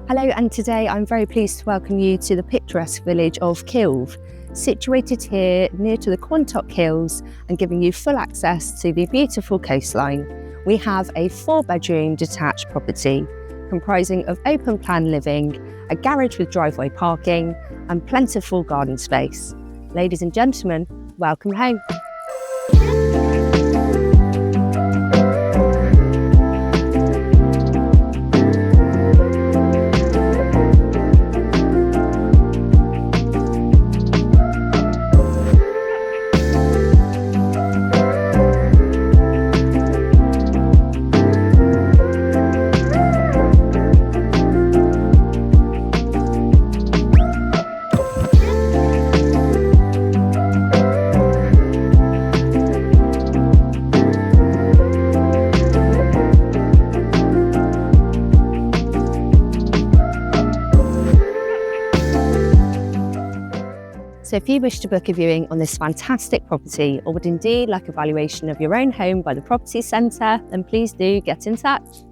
Hello, and today I'm very pleased to welcome you to the picturesque village of Kilve, situated here near to the Quantock Hills and giving you full access to the beautiful coastline. We have a 4-bedroom detached property comprising of open plan living, a garage with driveway parking and plentiful garden space. Ladies and gentlemen, welcome home. So if you wish to book a viewing on this fantastic property or would indeed like a valuation of your own home by the property centre, then please do get in touch.